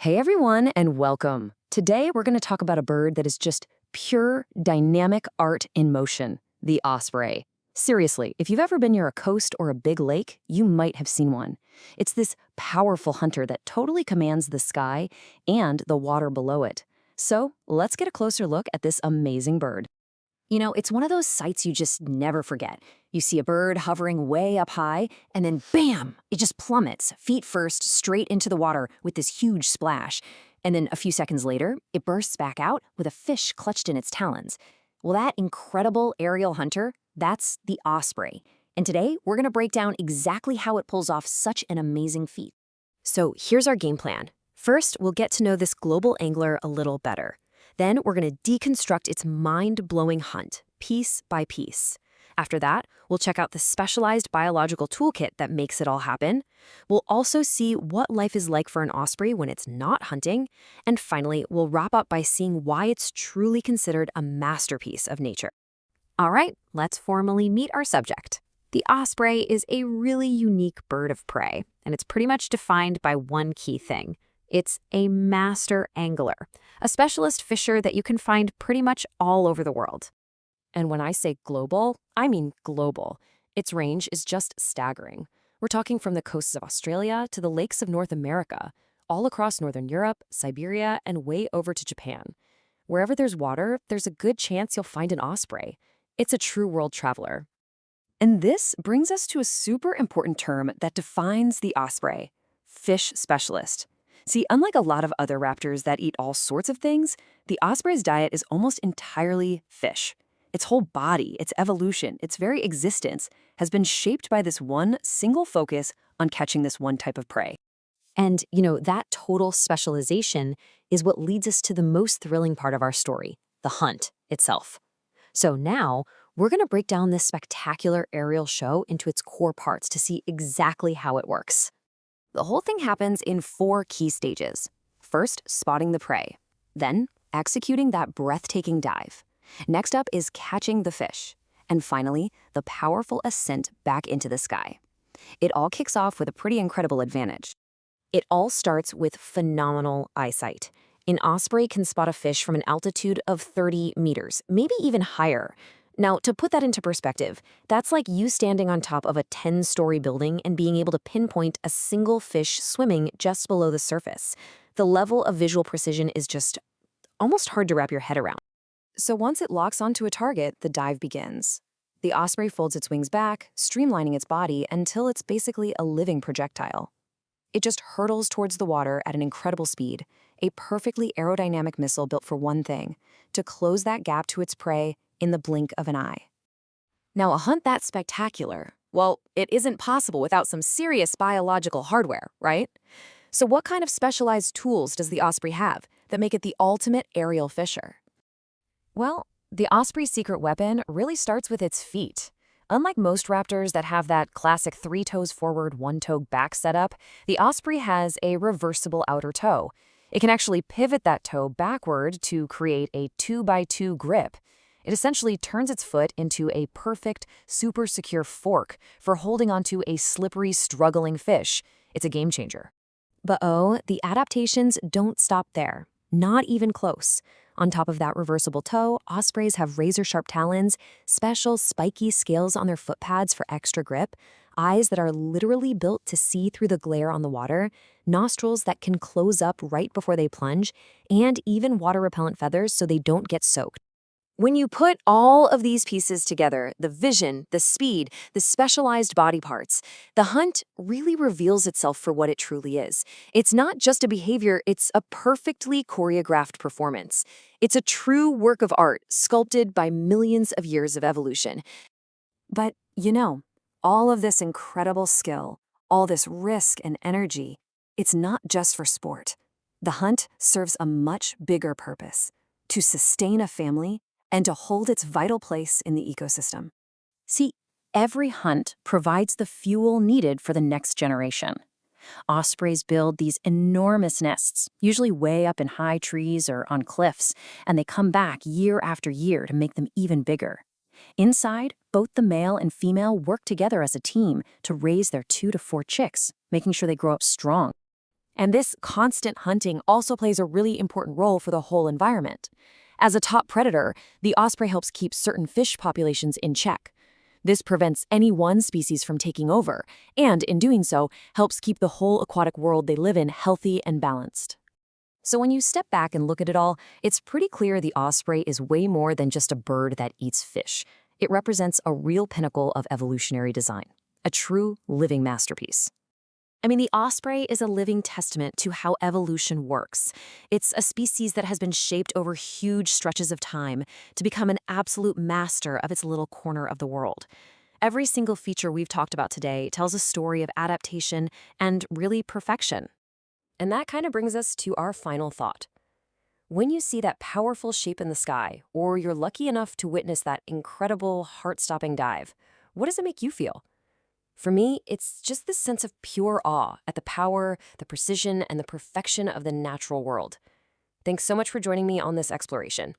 Hey everyone, and welcome. Today we're going to talk about a bird that is just pure dynamic art in motion, the osprey. Seriously, if you've ever been near a coast or a big lake, you might have seen one. It's this powerful hunter that totally commands the sky and the water below it. So let's get a closer look at this amazing bird. It's one of those sights you just never forget. You see a bird hovering way up high, and then bam, it just plummets, feet first, straight into the water with this huge splash. And then a few seconds later, it bursts back out with a fish clutched in its talons. Well, that incredible aerial hunter, that's the osprey. And today, we're going to break down exactly how it pulls off such an amazing feat. So here's our game plan. First, we'll get to know this global angler a little better. Then we're going to deconstruct its mind-blowing hunt, piece by piece. After that, we'll check out the specialized biological toolkit that makes it all happen. We'll also see what life is like for an osprey when it's not hunting. And finally, we'll wrap up by seeing why it's truly considered a masterpiece of nature. All right, let's formally meet our subject. The osprey is a really unique bird of prey, and it's pretty much defined by one key thing. It's a master angler, a specialist fisher that you can find pretty much all over the world. And when I say global, I mean global. Its range is just staggering. We're talking from the coasts of Australia to the lakes of North America, all across Northern Europe, Siberia, and way over to Japan. Wherever there's water, there's a good chance you'll find an osprey. It's a true world traveler. And this brings us to a super important term that defines the osprey: fish specialist. See, unlike a lot of other raptors that eat all sorts of things, the osprey's diet is almost entirely fish. Its whole body, its evolution, its very existence has been shaped by this one single focus on catching this one type of prey. And, that total specialization is what leads us to the most thrilling part of our story, the hunt itself. So now, we're going to break down this spectacular aerial show into its core parts to see exactly how it works. The whole thing happens in 4 key stages. First, spotting the prey. Then, executing that breathtaking dive. Next up is catching the fish. And finally, the powerful ascent back into the sky. It all kicks off with a pretty incredible advantage. It all starts with phenomenal eyesight. An osprey can spot a fish from an altitude of 30 meters, maybe even higher. Now, to put that into perspective, that's like you standing on top of a 10-story building and being able to pinpoint a single fish swimming just below the surface. The level of visual precision is just almost hard to wrap your head around. So once it locks onto a target, the dive begins. The osprey folds its wings back, streamlining its body until it's basically a living projectile. It just hurtles towards the water at an incredible speed, a perfectly aerodynamic missile built for one thing: to close that gap to its prey in the blink of an eye. Now, a hunt that spectacular, well, it isn't possible without some serious biological hardware, right? So what kind of specialized tools does the osprey have that make it the ultimate aerial fisher? Well, the osprey's secret weapon really starts with its feet. Unlike most raptors that have that classic 3 toes forward, 1 toe back setup, the osprey has a reversible outer toe. It can actually pivot that toe backward to create a 2x2 grip. It essentially turns its foot into a perfect, super secure fork for holding onto a slippery, struggling fish. It's a game changer. But the adaptations don't stop there. Not even close. On top of that reversible toe, ospreys have razor-sharp talons, special spiky scales on their foot pads for extra grip, eyes that are literally built to see through the glare on the water, nostrils that can close up right before they plunge, and even water-repellent feathers so they don't get soaked. When you put all of these pieces together, the vision, the speed, the specialized body parts, the hunt really reveals itself for what it truly is. It's not just a behavior, it's a perfectly choreographed performance. It's a true work of art, sculpted by millions of years of evolution. But, all of this incredible skill, all this risk and energy, it's not just for sport. The hunt serves a much bigger purpose: to sustain a family and to hold its vital place in the ecosystem. See, every hunt provides the fuel needed for the next generation. Ospreys build these enormous nests, usually way up in high trees or on cliffs, and they come back year after year to make them even bigger. Inside, both the male and female work together as a team to raise their 2 to 4 chicks, making sure they grow up strong. And this constant hunting also plays a really important role for the whole environment. As a top predator, the osprey helps keep certain fish populations in check. This prevents any one species from taking over, and in doing so, helps keep the whole aquatic world they live in healthy and balanced. So when you step back and look at it all, it's pretty clear the osprey is way more than just a bird that eats fish. It represents a real pinnacle of evolutionary design, a true living masterpiece. I mean, the osprey is a living testament to how evolution works. It's a species that has been shaped over huge stretches of time to become an absolute master of its little corner of the world. Every single feature we've talked about today tells a story of adaptation and really perfection. And that kind of brings us to our final thought. When you see that powerful shape in the sky, or you're lucky enough to witness that incredible, heart-stopping dive, what does it make you feel? For me, it's just this sense of pure awe at the power, the precision, and the perfection of the natural world. Thanks so much for joining me on this exploration.